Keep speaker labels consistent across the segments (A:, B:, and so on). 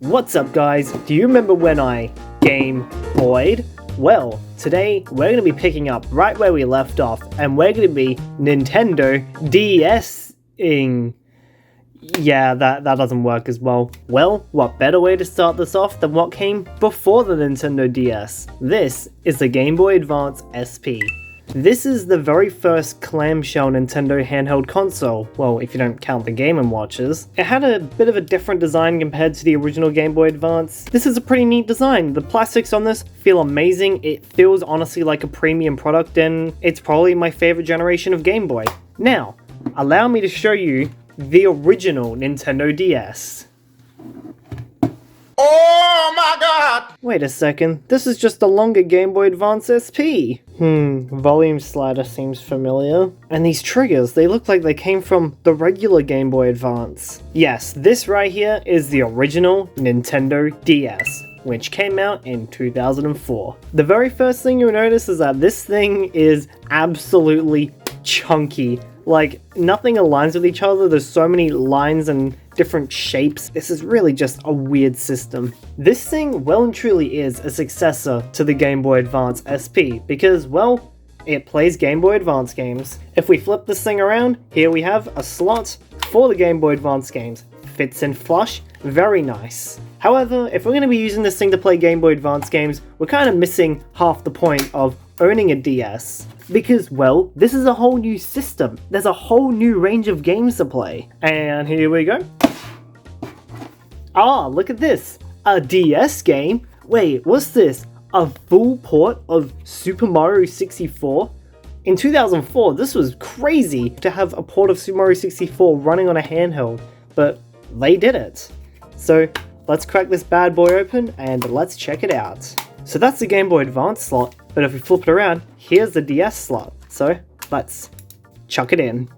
A: What's up guys, do you remember when I Game Boyed? Well, today we're going to be picking up right where we left off, and we're going to be Nintendo DSing. Yeah, that doesn't work as well. Well, what better way to start this off than what came before the Nintendo DS? This is the Game Boy Advance SP. This is the very first clamshell Nintendo handheld console, well, if you don't count the Game & Watches. It had a bit of a different design compared to the original Game Boy Advance. This is a pretty neat design. The plastics on this feel amazing. It feels honestly like a premium product, and it's probably my favorite generation of Game Boy. Now, allow me to show you the original Nintendo DS.
B: Oh my god!
A: Wait a second, this is just a longer Game Boy Advance SP. Volume slider seems familiar. And these triggers, they look like they came from the regular Game Boy Advance. Yes, this right here is the original Nintendo DS, which came out in 2004. The very first thing you'll notice is that this thing is absolutely chunky. Like, nothing aligns with each other. There's so many lines and different shapes. This is really just a weird system. This thing well and truly is a successor to the Game Boy Advance SP because, well, it plays Game Boy Advance games. If we flip this thing around, here we have a slot for the Game Boy Advance games. Fits in flush, very nice. However, if we're going to be using this thing to play Game Boy Advance games, we're kind of missing half the point of owning a DS. Because, well, this is a whole new system. There's a whole new range of games to play. And here we go. Ah, look at this. A DS game? Wait, what's this? A full port of Super Mario 64? In 2004, this was crazy to have a port of Super Mario 64 running on a handheld, but they did it. So let's crack this bad boy open and let's check it out. So that's the Game Boy Advance slot, but if we flip it around, here's the DS slot. So let's chuck it in.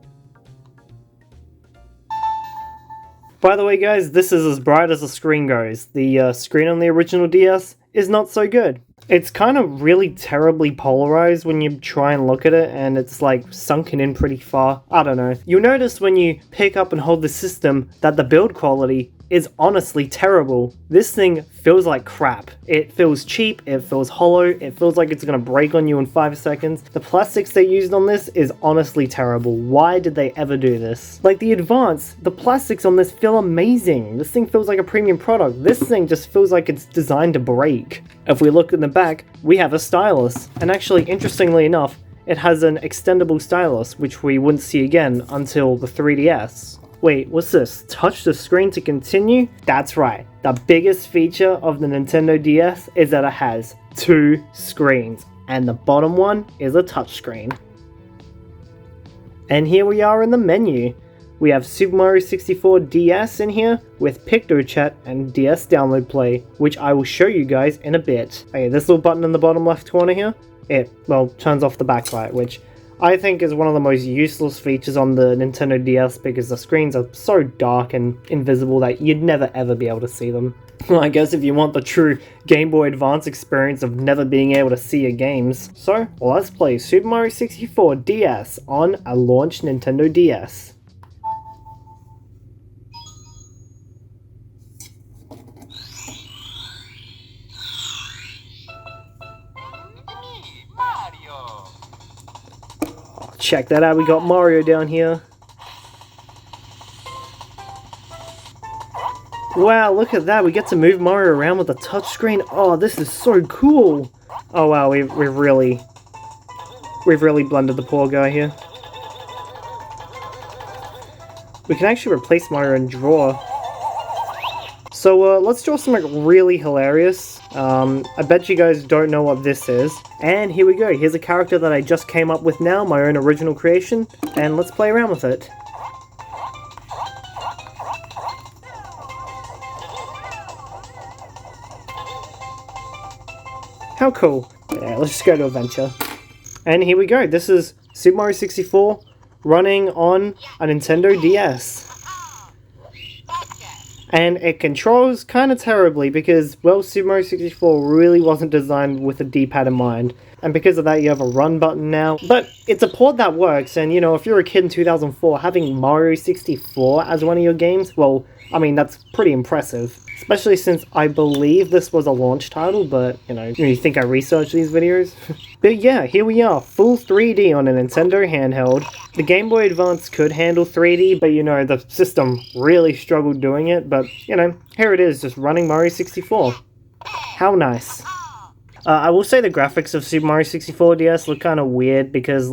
A: By the way guys, this is as bright as the screen goes. The screen on the original DS is not so good. It's kind of really terribly polarized when you try and look at it, and it's like sunken in pretty far. I don't know. You'll notice when you pick up and hold the system that the build quality is honestly terrible. This thing feels like crap. It feels cheap, it feels hollow, it feels like it's gonna break on you in 5 seconds. The plastics they used on this is honestly terrible. Why did they ever do this? Like the Advance, the plastics on this feel amazing. This thing feels like a premium product. This thing just feels like it's designed to break. If we look in the back, we have a stylus. And actually, interestingly enough, it has an extendable stylus, which we wouldn't see again until the 3DS. Wait, what's this? Touch the screen to continue? That's right. The biggest feature of the Nintendo DS is that it has 2 screens, and the bottom one is a touchscreen. And here we are in the menu. We have Super Mario 64 DS in here with PictoChat and DS Download Play, which I will show you guys in a bit. Okay, this little button in the bottom left corner here, it, well, turns off the backlight, which I think is one of the most useless features on the Nintendo DS because the screens are so dark and invisible that you'd never ever be able to see them. Well, I guess if you want the true Game Boy Advance experience of never being able to see your games. So, let's play Super Mario 64 DS on a launch Nintendo DS. Check that out, we got Mario down here. Wow, look at that, we get to move Mario around with a touchscreen. Oh, this is so cool. Oh wow, we've really blended the poor guy here. We can actually replace Mario and draw. So let's draw something really hilarious. I bet you guys don't know what this is. And here we go. Here's a character that I just came up with now, my own original creation. And let's play around with it. How cool. Yeah, let's just go to adventure. And here we go. This is Super Mario 64 running on a Nintendo DS. And it controls kind of terribly because, well, Super Mario 64 really wasn't designed with a D-pad in mind. And because of that, you have a run button now. But it's a port that works, and you know, if you're a kid in 2004, having Mario 64 as one of your games, well, I mean, that's pretty impressive. Especially since I believe this was a launch title, but, you think I researched these videos? But yeah, here we are, full 3D on a Nintendo handheld. The Game Boy Advance could handle 3D, but the system really struggled doing it, but, here it is, just running Mario 64. How nice. I will say the graphics of Super Mario 64 DS look kind of weird because,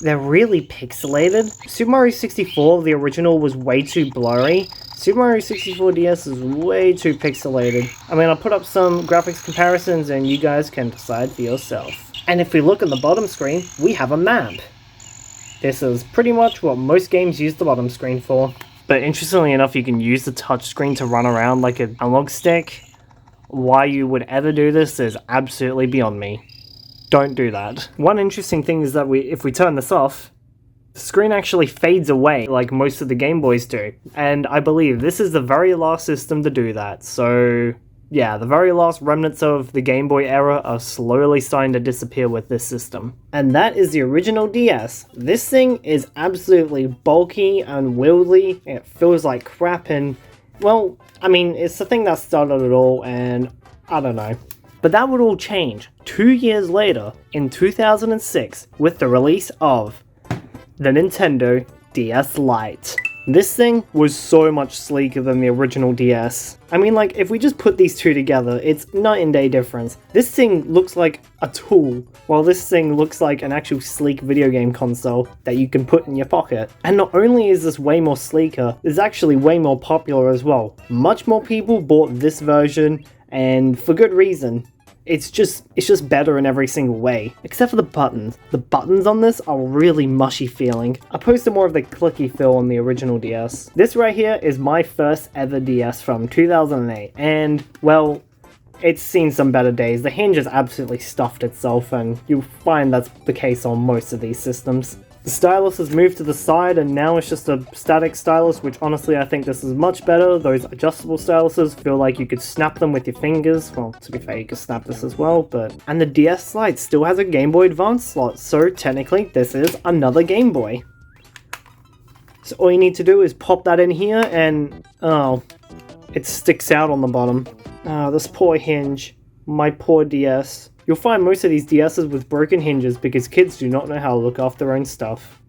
A: they're really pixelated. Super Mario 64, the original, was way too blurry. Super Mario 64 DS is way too pixelated. I mean, I'll put up some graphics comparisons and you guys can decide for yourself. And if we look at the bottom screen, we have a map. This is pretty much what most games use the bottom screen for. But interestingly enough, you can use the touchscreen to run around like an analog stick. Why you would ever do this is absolutely beyond me. Don't do that. One interesting thing is that if we turn this off, the screen actually fades away like most of the Game Boys do. And I believe this is the very last system to do that. So yeah, the very last remnants of the Game Boy era are slowly starting to disappear with this system. And that is the original DS. This thing is absolutely bulky, unwieldy, it feels like crap, and well, I mean, it's the thing that started it all, and I don't know. But that would all change 2 years later, in 2006, with the release of the Nintendo DS Lite. This thing was so much sleeker than the original DS. I mean, if we just put these two together, it's night and day difference. This thing looks like a tool, while this thing looks like an actual sleek video game console that you can put in your pocket. And not only is this way more sleeker, it's actually way more popular as well. Much more people bought this version, and for good reason. It's just better in every single way, except for the buttons. The buttons on this are really mushy feeling, opposed to more of the clicky feel on the original DS. This right here is my first ever DS from 2008, and well, it's seen some better days. The hinge has absolutely stuffed itself, and you'll find that's the case on most of these systems. The stylus has moved to the side and now it's just a static stylus, which honestly I think this is much better. Those adjustable styluses feel like you could snap them with your fingers. Well, to be fair, you could snap this as well, but... And the DS Lite still has a Game Boy Advance slot, so technically this is another Game Boy. So all you need to do is pop that in here and... oh, it sticks out on the bottom. Oh, this poor hinge. My poor DS. You'll find most of these DSs with broken hinges because kids do not know how to look after their own stuff.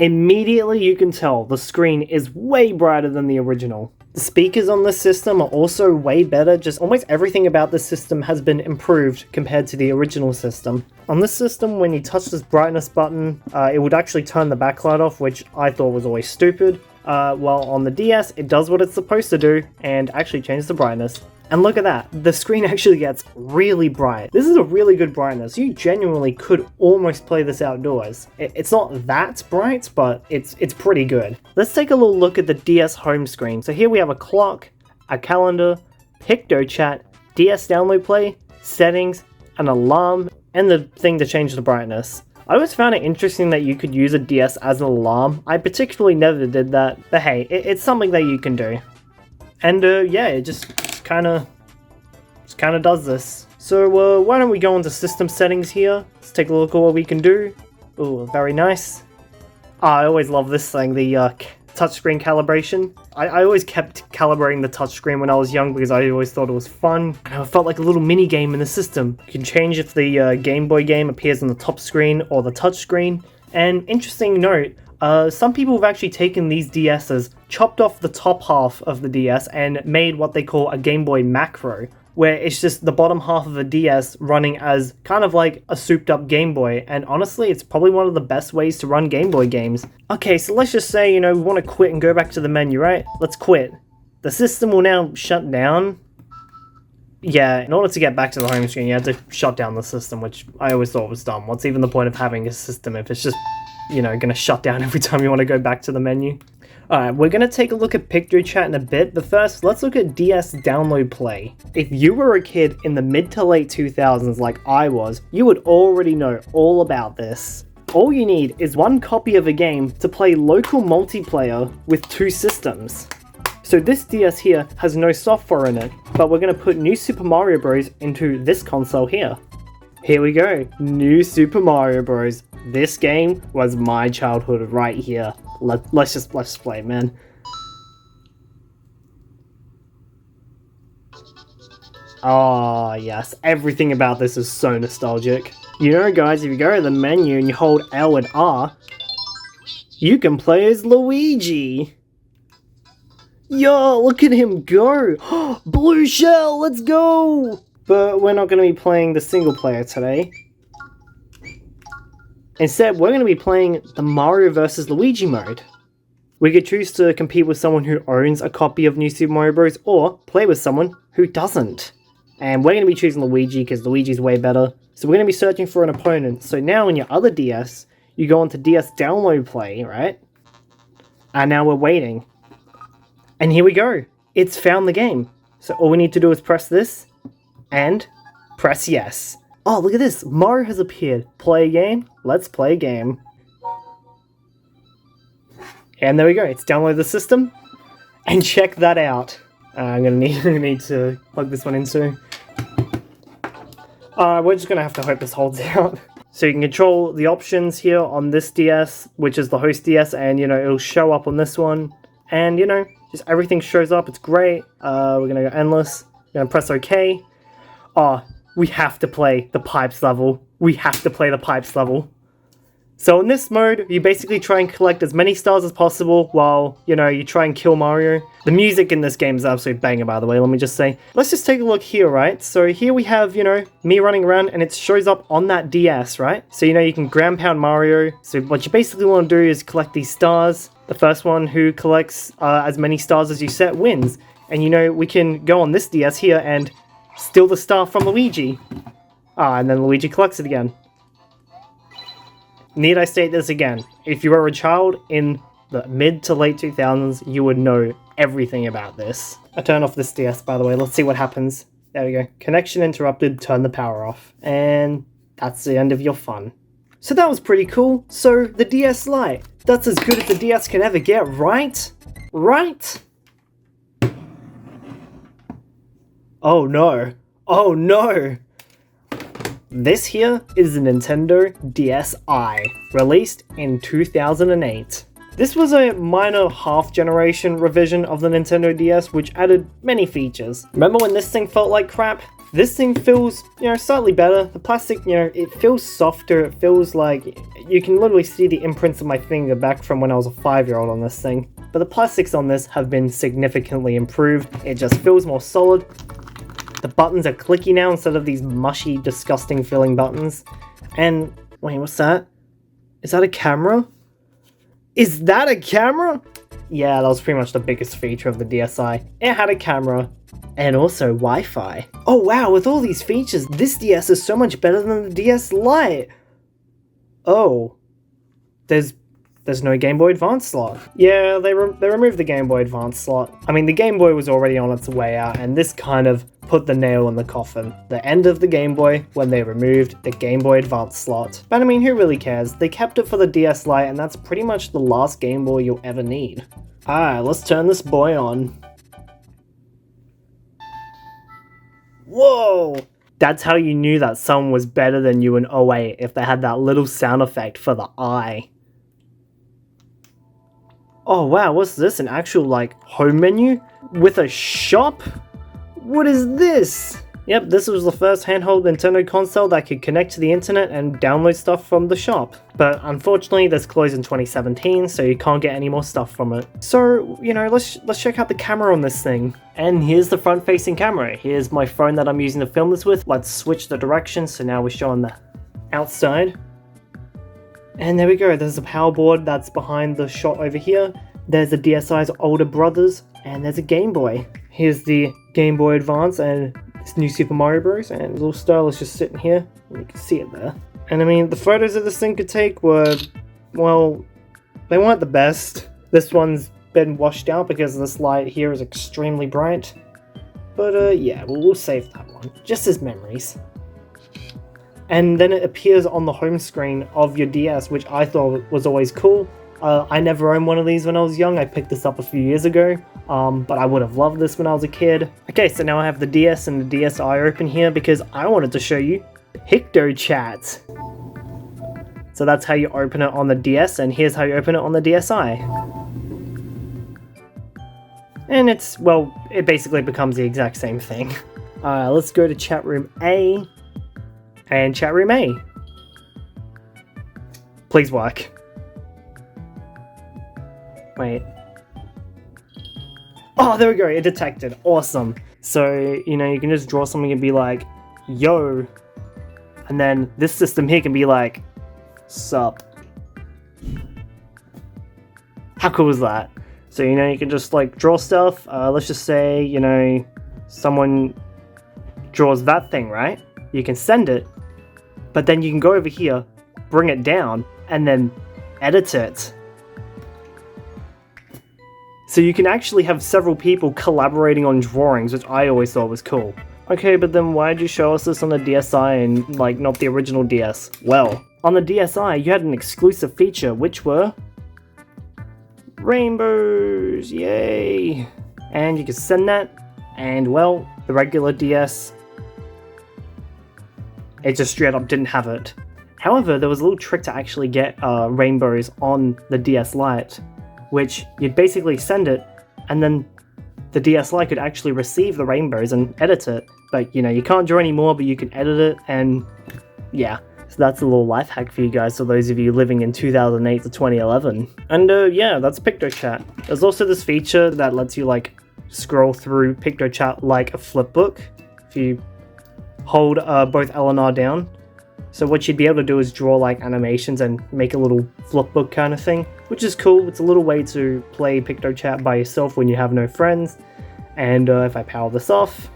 A: Immediately you can tell the screen is way brighter than the original. The speakers on this system are also way better, just almost everything about this system has been improved compared to the original system. On this system, when you touch this brightness button, it would actually turn the backlight off, which I thought was always stupid. While on the DS, it does what it's supposed to do and actually changes the brightness. And look at that, the screen actually gets really bright. This is a really good brightness. You genuinely could almost play this outdoors. It's not that bright, but it's pretty good. Let's take a little look at the DS home screen. So here we have a clock, a calendar, PictoChat, DS download play, settings, an alarm, and the thing to change the brightness. I always found it interesting that you could use a DS as an alarm. I particularly never did that, but hey, it's something that you can do. And yeah, it just kind of does this. So why don't we go into system settings here? Let's take a look at what we can do. Oh, very nice. I always love this thing, the touchscreen calibration. I always kept calibrating the touchscreen when I was young because I always thought it was fun. And it felt like a little mini game in the system. You can change if the Game Boy game appears on the top screen or the touch screen. And interesting note, some people have actually taken these DSs, chopped off the top half of the DS and made what they call a Game Boy macro, where it's just the bottom half of a DS running as kind of like a souped up Game Boy, and honestly it's probably one of the best ways to run Game Boy games. Okay, so let's just say, we want to quit and go back to the menu, right? Let's quit. The system will now shut down. Yeah, in order to get back to the home screen you have to shut down the system, which I always thought was dumb. What's even the point of having a system if it's just, gonna shut down every time you want to go back to the menu? Alright, we're gonna take a look at PictoChat in a bit, but first, let's look at DS Download Play. If you were a kid in the mid to late 2000s like I was, you would already know all about this. All you need is one copy of a game to play local multiplayer with two systems. So this DS here has no software in it, but we're gonna put New Super Mario Bros. Into this console here. Here we go, New Super Mario Bros. This game was my childhood right here. Let's play it, man. Oh yes, everything about this is so nostalgic. You know guys, if you go to the menu and you hold L and R, you can play as Luigi! Yo, look at him go! Blue shell, let's go! But we're not going to be playing the single player today. Instead, we're going to be playing the Mario vs. Luigi mode. We could choose to compete with someone who owns a copy of New Super Mario Bros. Or play with someone who doesn't. And we're going to be choosing Luigi because Luigi's way better. So we're going to be searching for an opponent. So now in your other DS, you go onto DS Download Play, right? And now we're waiting. And here we go. It's found the game. So all we need to do is press this and press yes. Oh, look at this. Mario has appeared. Play a game? Let's play a game. And there we go. It's downloaded the system. And check that out. I'm gonna need to plug this one in too. We're just gonna have to hope this holds out. So you can control the options here on this DS, which is the host DS, and you know, it'll show up on this one. And you know, just everything shows up, it's great. We're gonna go endless. We're gonna press OK. Oh, we have to play the pipes level. We have to play the pipes level. So in this mode, you basically try and collect as many stars as possible while, you know, you try and kill Mario. The music in this game is absolute banger, by the way, let me just say. Let's just take a look here, right? So here we have, you know, me running around and it shows up on that DS, right? So, you know, you can ground pound Mario. So what you basically want to do is collect these stars. The first one who collects as many stars as you set wins. And, you know, we can go on this DS here and steal the star from Luigi. And then Luigi collects it again. Need I state this again? If you were a child in the mid to late 2000s, you would know everything about this. I turned off this DS, by the way. Let's see what happens. There we go. Connection interrupted, turn the power off. And that's the end of your fun. So that was pretty cool. So the DS Lite, that's as good as the DS can ever get, right? Right? Oh no. Oh no. This here is the Nintendo DSi, released in 2008. This was a minor half-generation revision of the Nintendo DS, which added many features. Remember when this thing felt like crap? This thing feels, you know, slightly better. The plastic, you know, it feels softer. It feels like you can literally see the imprints of my finger back from when I was a 5-year-old on this thing. But the plastics on this have been significantly improved. It just feels more solid. The buttons are clicky now instead of these mushy, disgusting feeling buttons. And, wait, what's that? Is that a camera? Is that a camera? Yeah, that was pretty much the biggest feature of the DSi. It had a camera and also Wi-Fi. Oh wow, with all these features, this DS is so much better than the DS Lite. Oh, there's no Game Boy Advance slot. Yeah, they removed the Game Boy Advance slot. I mean, the Game Boy was already on its way out, and this kind of put the nail in the coffin. The end of the Game Boy when they removed the Game Boy Advance slot. But I mean, who really cares? They kept it for the DS Lite, and that's pretty much the last Game Boy you'll ever need. Alright, let's turn this boy on. Whoa! That's how you knew that someone was better than you in 08, if they had that little sound effect for the eye. Oh wow, what's this? An actual, like, home menu? With a shop? What is this? Yep, this was the first handheld Nintendo console that could connect to the internet and download stuff from the shop. But unfortunately, this closed in 2017, so you can't get any more stuff from it. So, you know, let's check out the camera on this thing. And here's the front-facing camera. Here's my phone that I'm using to film this with. Let's switch the direction, so now we're showing the outside. And there we go, there's a power board that's behind the shot over here. There's the DSi's older brothers, and there's a Game Boy. Here's the Game Boy Advance and this new Super Mario Bros. And little Star is just sitting here, and you can see it there. And I mean, the photos that this thing could take were, well, they weren't the best. This one's been washed out because this light here is extremely bright. But yeah, we'll save that one, just as memories. And then it appears on the home screen of your DS, which I thought was always cool. I never owned one of these when I was young. I picked this up a few years ago, but I would have loved this when I was a kid. Okay, so now I have the DS and the DSi open here because I wanted to show you PictoChat. So that's how you open it on the DS, and here's how you open it on the DSi. And it's, well, it basically becomes the exact same thing. Let's go to chat room A, and chat room A. Please work. Wait. Oh, there we go, it detected, awesome. So, you know, you can just draw something and be like, yo, and then this system here can be like, sup. How cool is that? So, you know, you can just like draw stuff. Let's just say, you know, someone draws that thing, right? You can send it, but then you can go over here, bring it down, and then edit it. So you can actually have several people collaborating on drawings, which I always thought was cool. Okay, but then why did you show us this on the DSi and like not the original DS? Well, on the DSi you had an exclusive feature, which were rainbows, yay! And you can send that, and well, the regular DS, it just straight up didn't have it. However, there was a little trick to actually get rainbows on the DS Lite, which you'd basically send it, and then the DS Lite could actually receive the rainbows and edit it. But you know, you can't draw anymore, but you can edit it, and yeah. So that's a little life hack for you guys, for those of you living in 2008 to 2011. And yeah, that's PictoChat. There's also this feature that lets you like scroll through PictoChat like a flipbook if you hold both L and R down. So what you'd be able to do is draw like animations and make a little flipbook kind of thing, which is cool. It's a little way to play PictoChat by yourself when you have no friends. And if I power this off,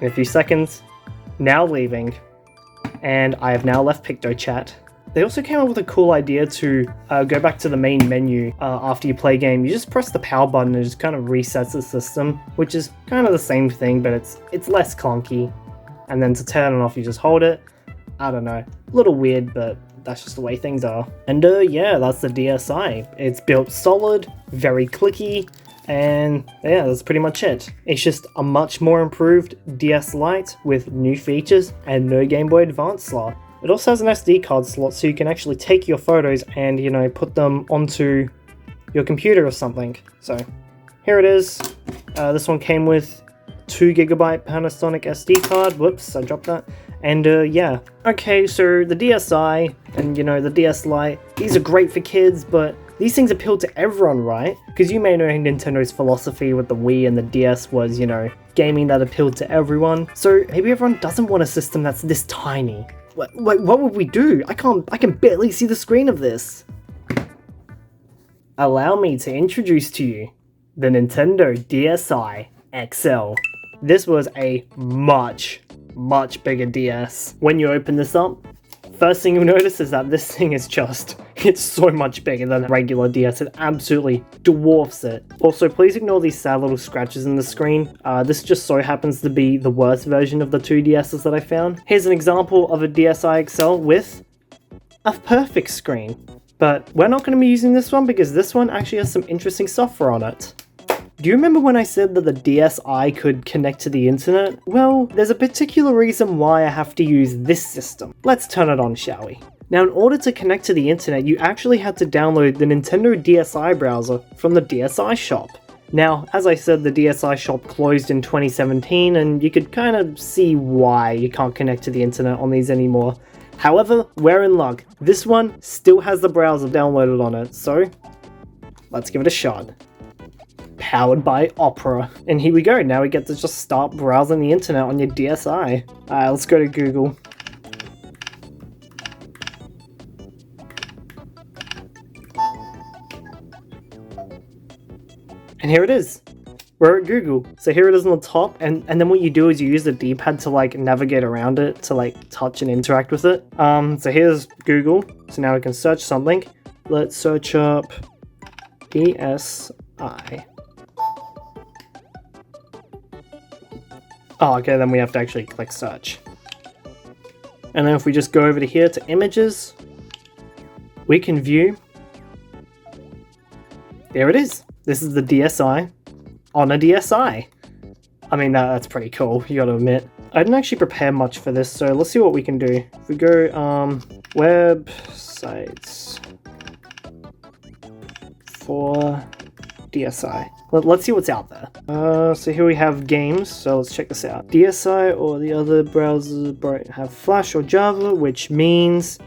A: in a few seconds, now leaving, and I have now left PictoChat. They also came up with a cool idea to go back to the main menu after you play a game. You just press the power button and it just kind of resets the system, which is kind of the same thing, but it's less clunky. And then to turn it off, you just hold it. I don't know, a little weird, but that's just the way things are. And yeah, that's the DSi. It's built solid, very clicky, and yeah, that's pretty much it. It's just a much more improved DS Lite with new features and no Game Boy Advance slot. It also has an SD card slot, so you can actually take your photos and, you know, put them onto your computer or something. So here it is. This one came with 2GB Panasonic SD card. Whoops, I dropped that. And yeah. Okay, so the DSi and, you know, the DS Lite, these are great for kids, but these things appeal to everyone, right? Because you may know Nintendo's philosophy with the Wii and the DS was, you know, gaming that appealed to everyone. So maybe everyone doesn't want a system that's this tiny. What would we do? I can barely see the screen of this. Allow me to introduce to you the Nintendo DSi XL. This was a much bigger DS. When you open this up, first thing you'll notice is that this thing is just, it's so much bigger than a regular DS. It absolutely dwarfs it. Also, please ignore these sad little scratches in the screen. This just so happens to be the worst version of the two DSs that I found. Here's an example of a DSi XL with a perfect screen. But we're not going to be using this one because this one actually has some interesting software on it. Do you remember when I said that the DSi could connect to the internet? Well, there's a particular reason why I have to use this system. Let's turn it on, shall we? Now, in order to connect to the internet, you actually had to download the Nintendo DSi browser from the DSi shop. Now, as I said, the DSi shop closed in 2017, and you could kind of see why you can't connect to the internet on these anymore. However, we're in luck. This one still has the browser downloaded on it, so let's give it a shot. Powered by Opera. And here we go, now we get to just start browsing the internet on your DSi. Let's go to Google. And here it is. We're at Google. So here it is on the top, and then what you do is you use the D-pad to like navigate around it, to like touch and interact with it. So here's Google. So now we can search something. Let's search up DSi. Oh, okay, then we have to actually click search. And then if we just go over to here to images, we can view. There it is. This is the DSi on a DSi. I mean, that's pretty cool, you gotta admit. I didn't actually prepare much for this, so let's see what we can do. If we go, websites for DSi. Let's see what's out there. So here we have games, so let's check this out. DSi or the other browsers don't have Flash or Java, which means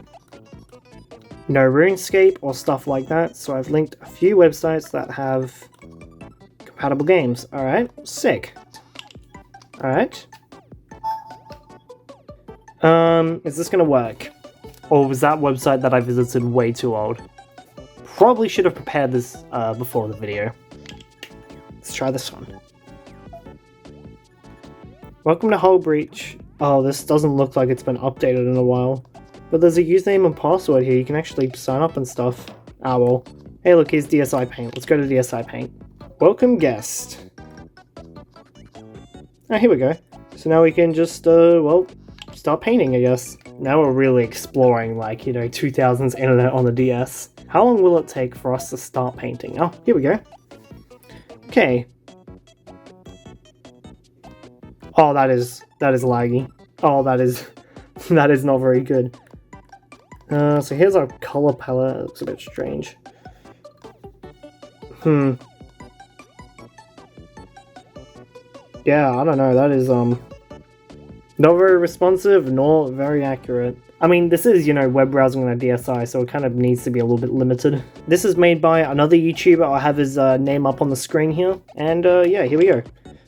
A: no RuneScape or stuff like that. So I've linked a few websites that have compatible games. Alright, sick. Alright. Is this gonna work? Or was that website that I visited way too old? Probably should have prepared this before the video. Let's try this one. Welcome to Hull Breach. Oh, this doesn't look like it's been updated in a while. But there's a username and password here. You can actually sign up and stuff. Ah, well. Hey, look, here's DSi Paint. Let's go to DSi Paint. Welcome guest. Ah, here we go. So now we can just, well, start painting, I guess. Now we're really exploring, like, 2000s internet on the DS. How long will it take for us to start painting? Oh, here we go. Okay. Oh, that is laggy. Oh, that is not very good. So here's our color palette. It looks a bit strange. Yeah, I don't know. That is not very responsive nor very accurate. I mean, this is, web browsing on a DSi, so it kind of needs to be a little bit limited. This is made by another YouTuber. I'll have his name up on the screen here. And yeah, here we go.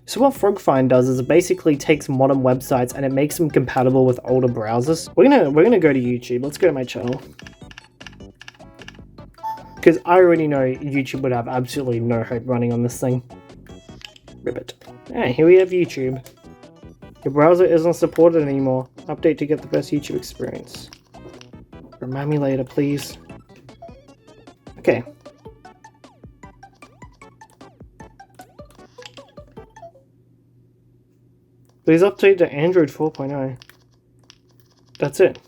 A: So what FrogFind does is it basically takes modern websites and it makes them compatible with older browsers. We're gonna go to YouTube. Let's go to my channel. Because I already know YouTube would have absolutely no hope running on this thing. Ribbit. Alright, here we have YouTube. Your browser isn't supported anymore. Update to get the best YouTube experience. Remind me later, please. Okay. Please update to Android 4.0. That's it.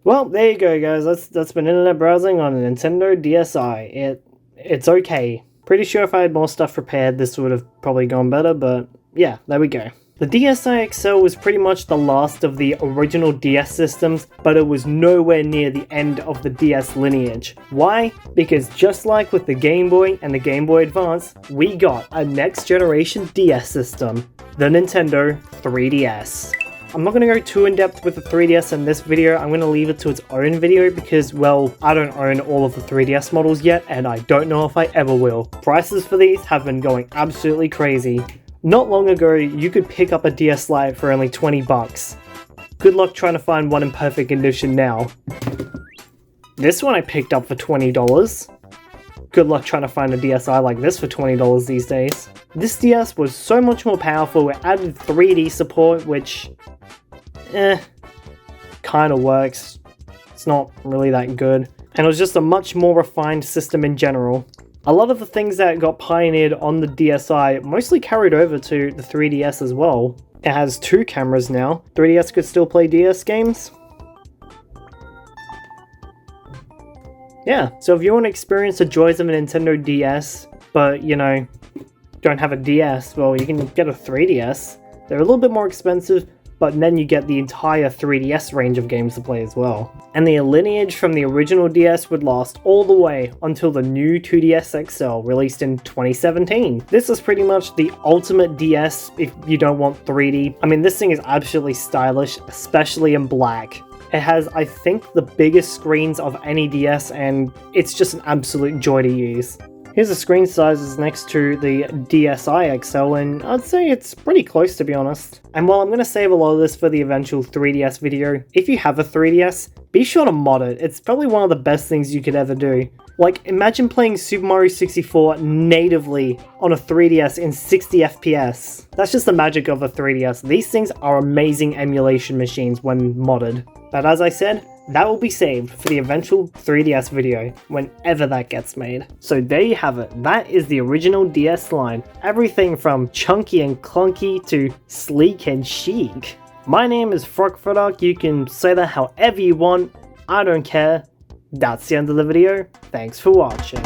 A: Well, there you go, guys. That's been internet browsing on a Nintendo DSi. It's okay. Pretty sure if I had more stuff prepared, this would have probably gone better, but yeah, there we go. The DSi XL was pretty much the last of the original DS systems, but it was nowhere near the end of the DS lineage. Why? Because just like with the Game Boy and the Game Boy Advance, we got a next generation DS system, the Nintendo 3DS. I'm not going to go too in depth with the 3DS in this video. I'm going to leave it to its own video because, well, I don't own all of the 3DS models yet, and I don't know if I ever will. Prices for these have been going absolutely crazy. Not long ago, you could pick up a DS Lite for only 20 bucks. Good luck trying to find one in perfect condition now. This one I picked up for $20. Good luck trying to find a DSi like this for $20 these days. This DS was so much more powerful. It added 3D support, which kind of works. It's not really that good. And it was just a much more refined system in general. A lot of the things that got pioneered on the DSi mostly carried over to the 3DS as well. It has 2 cameras now. 3DS could still play DS games. Yeah, so if you want to experience the joys of a Nintendo DS, but, don't have a DS, well, you can get a 3DS. They're a little bit more expensive, but then you get the entire 3DS range of games to play as well. And the lineage from the original DS would last all the way until the new 2DS XL released in 2017. This is pretty much the ultimate DS if you don't want 3D. I mean, this thing is absolutely stylish, especially in black. It has, I think, the biggest screens of any DS, and it's just an absolute joy to use. Here's the screen sizes next to the DSi XL, and I'd say it's pretty close, to be honest. And while I'm going to save a lot of this for the eventual 3DS video, if you have a 3DS, be sure to mod it. It's probably one of the best things you could ever do. Like, imagine playing Super Mario 64 natively on a 3DS in 60 FPS. That's just the magic of a 3DS. These things are amazing emulation machines when modded. But as I said, that will be saved for the eventual 3DS video, whenever that gets made. So there you have it. That is the original DS line. Everything from chunky and clunky to sleek and chic. My name is FrogFodoc. You can say that however you want. I don't care. That's the end of the video. Thanks for watching.